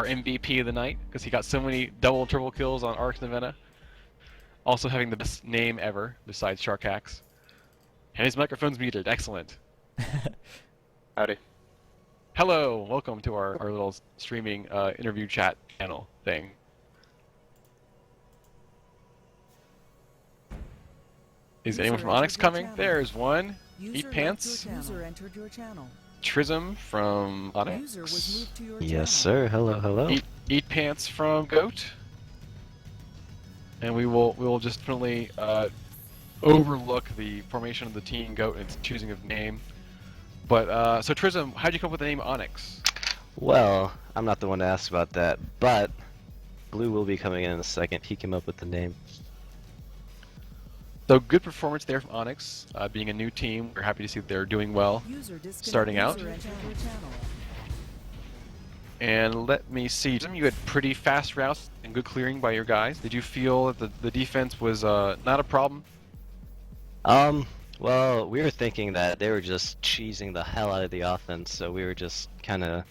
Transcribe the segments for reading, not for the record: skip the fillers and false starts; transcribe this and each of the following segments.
our MVP of the night because he got so many double and triple kills on Arx and Avena. Also having the best name ever besides Sharkax. And his microphone's muted. Excellent. Howdy. Hello, welcome to our little streaming interview chat channel thing. Is anyone from Onyx coming? There's one. Eat Pants. Trism from Onyx. Yes, sir. Hello, hello. Eat Pants from Goat. And we will just definitely overlook the formation of the team Goat and its choosing of name. But so Trism, how'd you come up with the name Onyx? Well, I'm not the one to ask about that, but Blue will be coming in a second. He came up with the name. So good performance there from Onyx, being a new team. We're happy to see that they're doing well, starting out. And let me see, you had pretty fast routes and good clearing by your guys. Did you feel that the defense was not a problem? Well, we were thinking that they were just cheesing the hell out of the offense, so we were just kind of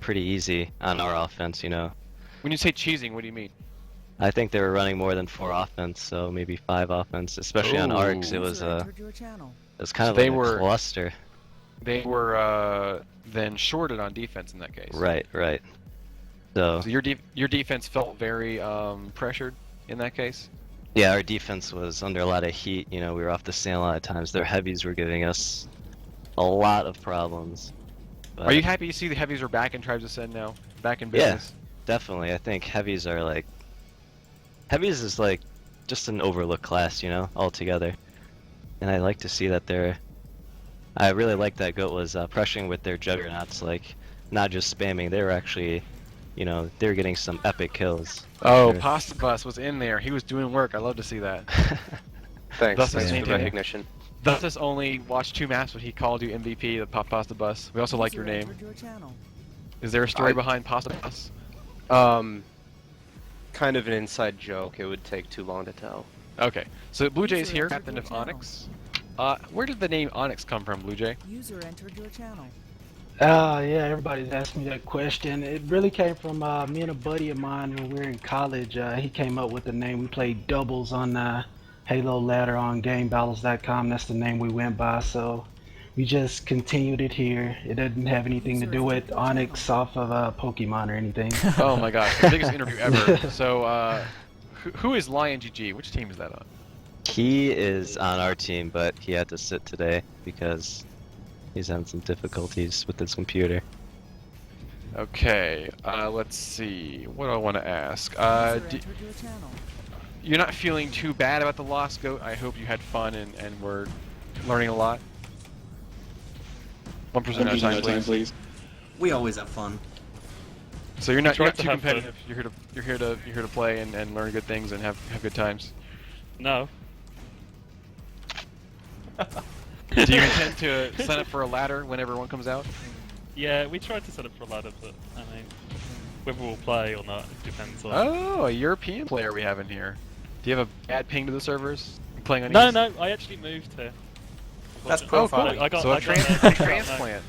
pretty easy on our offense, you know. When you say cheesing, what do you mean? I think they were running more than 4 offense, so maybe 5 offense, especially on Arx. It was kind of like a cluster. They were then shorted on defense in that case. Right. So your defense felt very pressured in that case? Yeah, our defense was under a lot of heat. You know, we were off the sand a lot of times. Their heavies were giving us a lot of problems. But are you happy to see the heavies are back in Tribes Ascend now? Back in business? Yeah, definitely. I think heavies are like... Heavies is like just an overlooked class, you know, altogether. And I like to see that they're... I really like that Goat was pressuring with their juggernauts, like, not just spamming. They were actually, you know, they were getting some epic kills. Oh, Pasta Bus was in there. He was doing work. I love to see that. Thanks for the recognition. Thus us only watched 2 maps, but he called you MVP, the Pasta Bus. We also like your name. Is there a story behind Pasta Bus? Kind of an inside joke. It would take too long to tell. Okay, so Blue Jay's here, captain of Onyx. Where did the name Onyx come from, Blue Jay? User entered your channel. Yeah, everybody's asking me that question. It really came from me and a buddy of mine when we were in college. He came up with the name. We played doubles on Halo Ladder on GameBattles.com. That's the name we went by, so we just continued it here. It doesn't have anything to do with Onyx off of Pokemon or anything. Oh my gosh, the biggest interview ever. So, who is Lion GG? Which team is that on? He is on our team, but he had to sit today because he's having some difficulties with his computer. Okay, let's see. What do I want to ask? You're not feeling too bad about the lost Goat? I hope you had fun and were learning a lot. 1% at a time, please. We always have fun. So you're not too competitive. You're here to play and learn good things and have good times. No. Do you intend to sign up for a ladder whenever one comes out? Yeah, we tried to sign up for a ladder, but I mean, whether we'll play or not, it depends on... Oh, a European player we have in here. Do you have a bad ping to the servers? You playing on No, I actually moved here. That's profiling. So a transplant.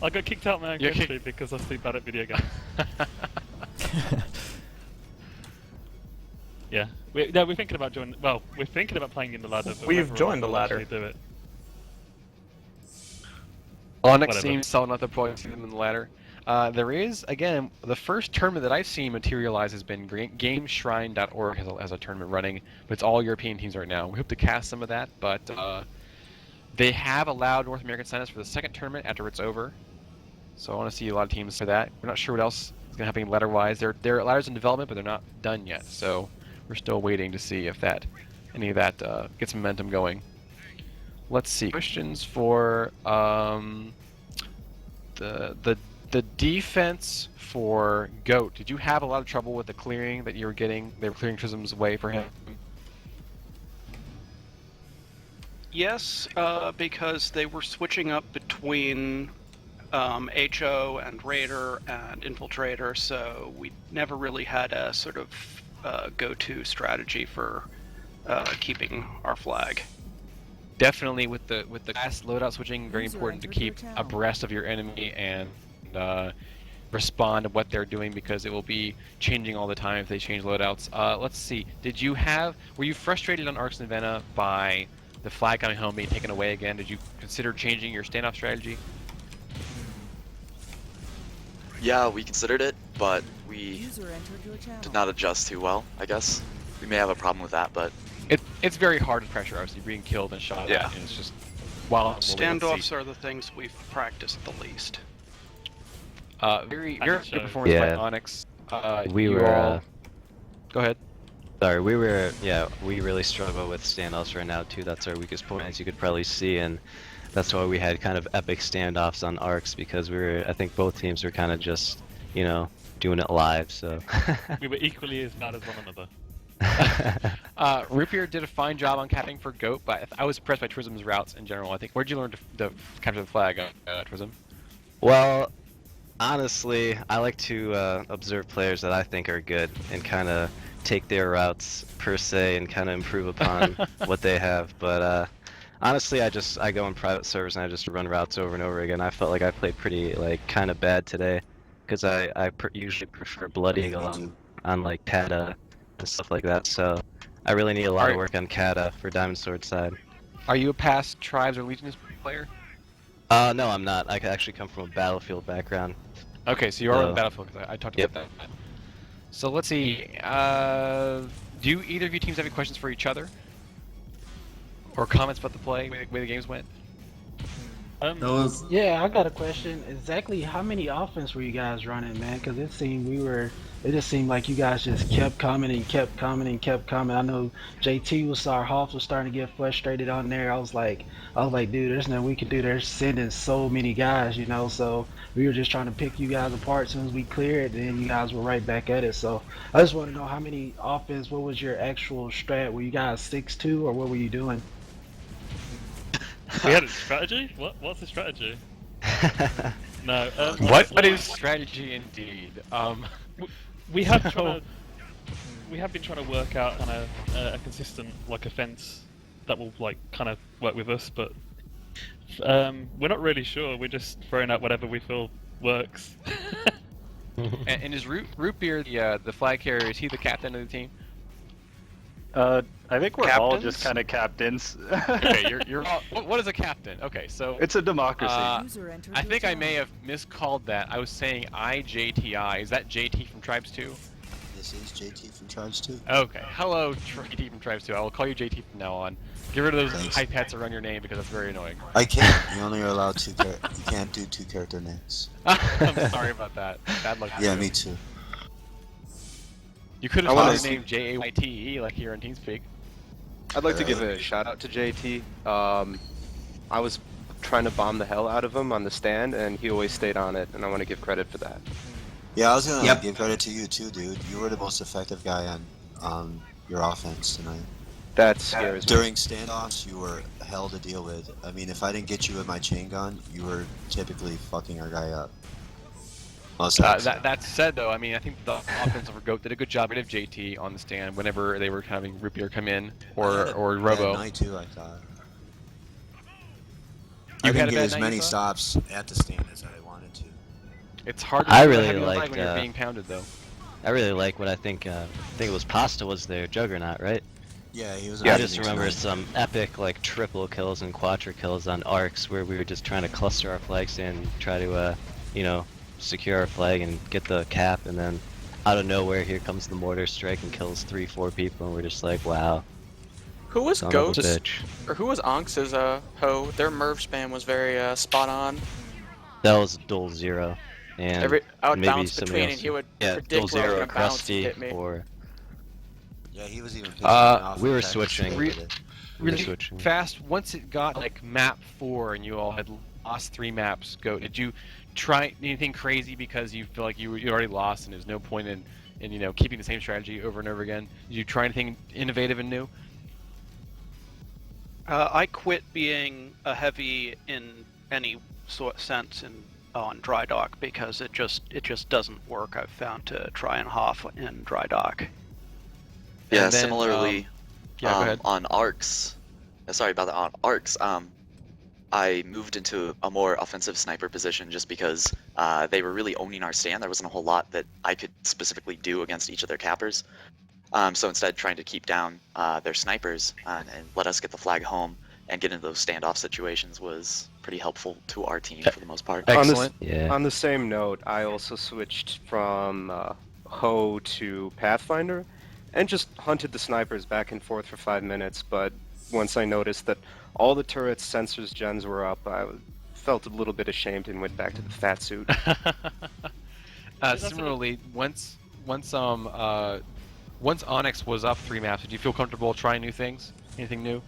I got kicked out of my own country because I was too bad at video games. Yeah, we're thinking about joining. Well, we're thinking about playing in the ladder. But we've joined the ladder. Do it. Onyx seems solid enough to probably see them in the ladder. There is, again, the first tournament that I've seen materialize has been GameShrine.org has a tournament running, but it's all European teams right now. We hope to cast some of that, but they have allowed North American signups for the second tournament after it's over. So I want to see a lot of teams for that. We're not sure what else is going to happen ladder-wise. There are ladders in development, but they're not done yet. So we're still waiting to see if any of that gets momentum going. Let's see. Questions for the defense for Goat. Did you have a lot of trouble with the clearing that you were getting? They were clearing Trism's way for him. Yes, because they were switching up between HO and Raider and Infiltrator, so we never really had a sort of go-to strategy for keeping our flag. Definitely with the class loadout switching, very important to keep abreast of your enemy and respond to what they're doing because it will be changing all the time if they change loadouts. Let's see. Were you frustrated on Arcs and Vena by the flag coming home being taken away again? Did you consider changing your standoff strategy? Yeah, we considered it, but we did not adjust too well, I guess. We may have a problem with that, but... It's very hard to pressure, obviously, being killed and shot at, and it's just... Standoffs are the things we've practiced the least. Very good performance by Onyx. We were... Go ahead. Sorry, we really struggle with standoffs right now too. That's our weakest point, as you could probably see, and that's why we had kind of epic standoffs on Arcs, because I think both teams were kind of just, doing it live, so... We were equally as bad as one another. Rupier did a fine job on capping for Goat, but I was impressed by Trism's routes in general. I think. Where'd you learn to capture the flag, Trism? Well, honestly, I like to observe players that I think are good and kind of take their routes per se and kind of improve upon what they have. But honestly, I go in private servers and I just run routes over and over again. I felt like I played pretty kind of bad today, because I usually prefer Blood Eagle on like Kata and stuff like that. So I really need a lot of work on Kata for Diamond Sword side. Are you a past Tribes or Legionist player? No, I'm not. I actually come from a Battlefield background. Okay, so you are on the Battlefield, because I talked about that. So let's see. Do either of you teams have any questions for each other? Or comments about the play, the way the games went? Yeah, I got a question. Exactly how many offense were you guys running, man? Because it just seemed like you guys just kept coming and kept coming and kept coming. I know our Hoff was starting to get frustrated on there. I was like, dude, there's nothing we can do. They're sending so many guys, so we were just trying to pick you guys apart as soon as we clear it, and then you guys were right back at it. So I just want to know how many offense, what was your actual strat? Were you guys 6-2, or what were you doing? We had a strategy? What's the strategy? No. What is strategy indeed? We have been trying to work out a consistent offense that will kind of work with us, but we're not really sure. We're just throwing out whatever we feel works. And is Root Beer the flag carrier? Is he the captain of the team? I think we're all just kind of captains. Okay, you're all, what is a captain? Okay, so it's a democracy. I think I may have miscalled that. I was saying IJTI. Is that JT from Tribes 2? This is JT from Tribes 2. Okay, hello JT from Tribes 2. I will call you JT from now on. Get rid of those hype hats around your name, because that's very annoying. I can't. You only are allowed you can't do 2 character names. I'm sorry about that. Bad luck. Yeah, me too. You could have spelled his name Jayte like here in TeamSpeak. I'd like to give a shout out to JT. I was trying to bomb the hell out of him on the stand, and he always stayed on it, and I want to give credit for that. Yeah, I was gonna give credit to you too, dude. You were the most effective guy on your offense tonight. That scares me. During standoffs, you were hell to deal with. I mean, if I didn't get you with my chain gun, you were typically fucking our guy up. That said, though, I mean, I think the offense for Goat did a good job of JT on the stand whenever they were having Root Beer come in, or Robo. Night too, I thought. I didn't get as many stops at the stand as I wanted to. It's hard to when you're being pounded, though. I really like what I think it was Pasta was their juggernaut, right? Yeah, he was. I just remember some epic triple kills and quadra kills on Arcs where we were just trying to cluster our flags and try to secure our flag and get the cap, and then out of nowhere here comes the mortar strike and kills 3-4 people, and we're just like, wow. Who was Ghost? Or who was Onyx's hoe? Their Merv spam was very spot on. That was Duel Zero. And I would maybe bounce between and he would predict where I was going to bounce and hit me. Yeah, he was even we were switching. Really fast, once it got map 4 and you all had lost 3 maps, did you try anything crazy because you feel like you already lost and there's no point in keeping the same strategy over and over again? Did you try anything innovative and new? I quit being a heavy in any sense on dry dock because it just doesn't work. I've found to try and Hoff in dry dock. Yeah, similarly, go ahead. on Arcs. Sorry about that. On Arcs, I moved into a more offensive sniper position just because they were really owning our stand. There wasn't a whole lot that I could specifically do against each of their cappers. So instead, trying to keep down their snipers and let us get the flag home and get into those standoff situations was pretty helpful to our team for the most part. Excellent. On the same note, I also switched from Ho to Pathfinder and just hunted the snipers back and forth for 5 minutes, but once I noticed that all the turrets, sensors, gens were up, I felt a little bit ashamed and went back to the fat suit. Similarly, once Onyx was up 3 maps, did you feel comfortable trying new things? Anything new?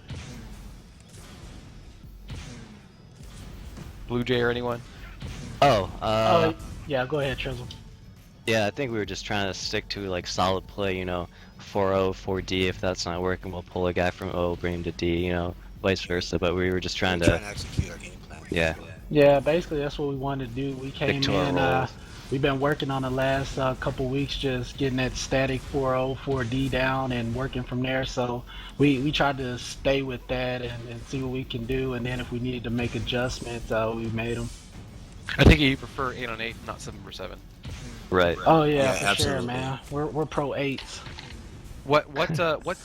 Blue Jay or anyone? Yeah, go ahead, Chisel. Yeah, I think we were just trying to stick to like solid play, 4-0, 4D. If that's not working, we'll pull a guy from O, bring him to D, vice versa. But we were just trying to execute our game plan. Yeah. Yeah, basically that's what we wanted to do. We came to our in, roles. we've been working on the last couple weeks just getting that static 4-0, 4D down and working from there. So we tried to stay with that and see what we can do. And then if we needed to make adjustments, we made them. I think you prefer 8 on 8, not 7 for 7. Right. Oh yeah, for absolutely. sure, man. We're pro 8s. What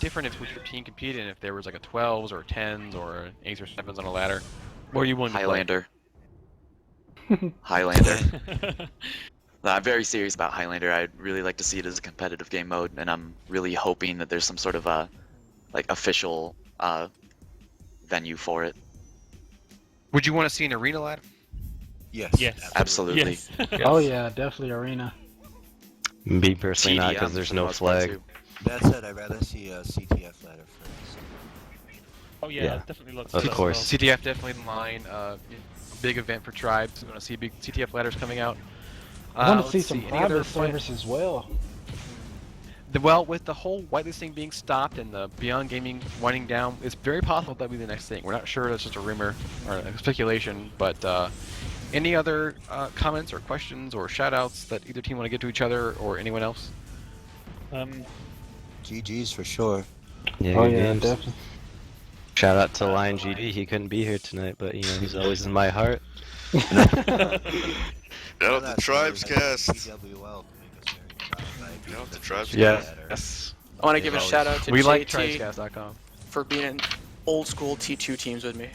difference would your team compete in if there was like a 12s or 10s or 8s or 7s on a ladder? What are you willing to play? Highlander. Highlander. No, I'm very serious about Highlander. I'd really like to see it as a competitive game mode, and I'm really hoping that there's some sort of official venue for it. Would you want to see an arena ladder? Yes. Yes. Absolutely. Yes. Oh yeah, definitely arena. Me personally not, because TDM there's for the no most part, flag. too. That said, I'd rather see a CTF ladder first. Oh yeah, Yeah, I'd definitely love to of see that as course. well. CTF definitely in line. Big event for tribes. We want to see big CTF ladders coming out. I want to let's see some any other private servers as well. Well, with the whole whitelisting being stopped and the Beyond Gaming winding down, it's very possible that'll be the next thing. We're not sure. That's just a rumor or a speculation. But any other comments or questions or shout-outs that either team want to give to each other or anyone else? GG's for sure. Yeah, Oh good yeah, games. definitely. Shout out to Lion GD. He couldn't be here tonight, but he's always in my heart. Shout out to tribescast. TWL can make us very proud. Shout out to tribescast. Yes. I want to give a shout out to We JT like tribescast.com. for being in old school T2 teams with me.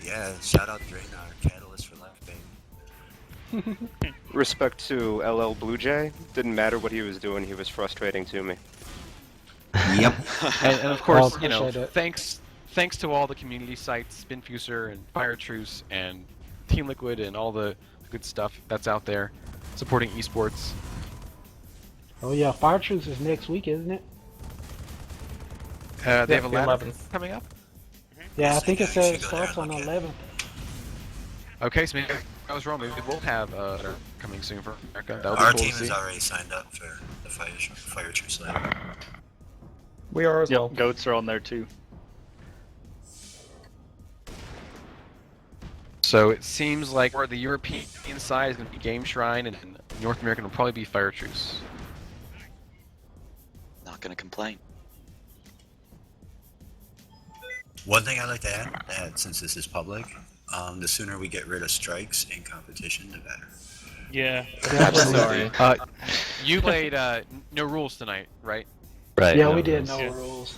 Yeah, shout out Draynar, Catalyst for life, baby. Respect to LL Blue Jay. Didn't matter what he was doing, he was frustrating to me. Yep. And of course, appreciate it. thanks to all the community sites, Spinfuser and Fire Truce and Team Liquid and all the good stuff that's out there supporting esports. Oh yeah, Fire Truce is next week, isn't it? They have a the ladder 11th. coming up. Yeah, I think it says it should go there starts and on the look at 11th. Okay, so maybe I was wrong. Maybe we'll have coming soon for America. That would be Our cool team to is see. already signed up for the Fire Truce ladder. We are as well. Yep, goats are on there too. So it seems like where the European side is going to be Game Shrine and North American will probably be Fire Truce. Not gonna complain. One thing I'd like to add, that since this is public, the sooner we get rid of strikes in competition, the better. Yeah. Absolutely. You played no rules tonight, right? Right. Yeah, no we did rules. no Yeah. rules.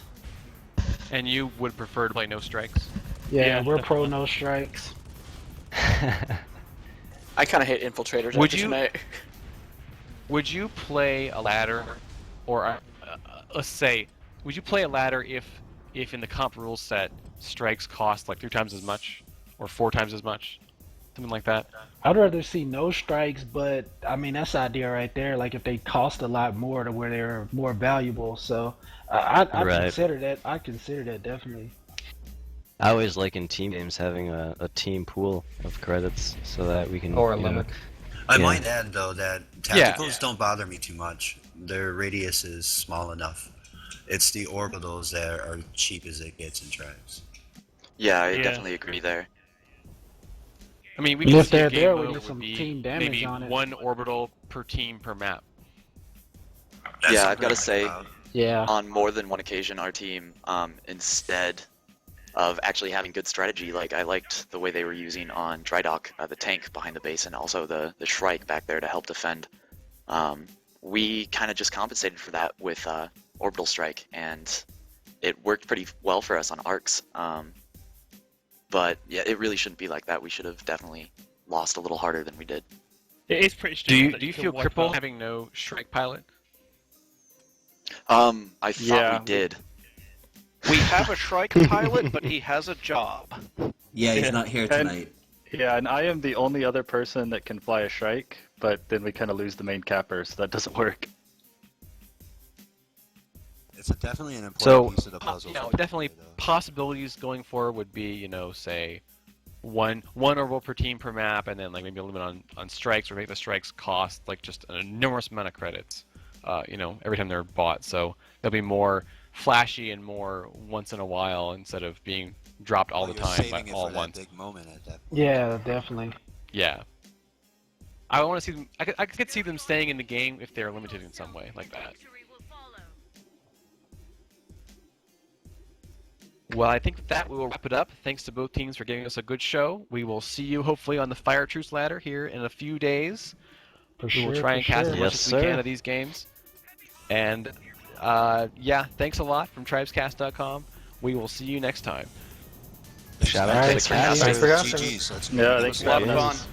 And you would prefer to play no strikes? Yeah, Yeah, we're pro definitely. no strikes. I kind of hate infiltrators Would after you- tonight. Would you play a ladder, or let's say, would you play a ladder if in the comp rule set strikes cost like 3 times as much or 4 times as much, something like that? I'd rather see no strikes, but I mean that's the idea right there. Like if they cost a lot more to where they're more valuable, so I'd Right. consider that. I consider that definitely. I always like in team games having a team pool of credits so that we can. Or a you know, limit. I Yeah. might add though that Yeah. tacticals don't bother me too much. Their radius is small enough. It's the orbitals that are cheap as it gets in tribes. Yeah, I Yeah. definitely agree there. I mean, we And can if see a they're game there, we mode get would some be team damage maybe on it. 1 orbital per team per map. That's Yeah, something I've gotta to say, think about. Yeah. on more than one occasion, our team instead of actually having good strategy. Like I liked the way they were using on Drydock, the tank behind the base, and also the Shrike back there to help defend. We kind of just compensated for that with Orbital Strike, and it worked pretty well for us on arcs. But yeah, it really shouldn't be like that. We should have definitely lost a little harder than we did. It is pretty stupid. Do you feel crippled having no Shrike pilot? I thought we did. We have a Shrike pilot, but he has a job. Yeah, he's not here tonight. And I am the only other person that can fly a Shrike, but then we kind of lose the main capper, so that doesn't work. It's definitely an important piece of the puzzle. Definitely possibilities going forward would be, say, one orbital per team per map, and then like maybe a limit on strikes, or make the strikes cost like just an enormous amount of credits, every time they're bought. So they'll be more flashy and more once in a while instead of being dropped all the time, like all at once. Big moment at that point. Yeah, definitely. Yeah. I want to see them. I could see them staying in the game if they're limited in some way, like that. Well, I think with that we will wrap it up. Thanks to both teams for giving us a good show. We will see you hopefully on the Fire Truce ladder here in a few days. We will try and cast as much as we can of these games. And yeah, thanks a lot from tribescast.com. We will see you next time. Shout out to the cast. Thanks for GG's. Yeah, thanks for having us.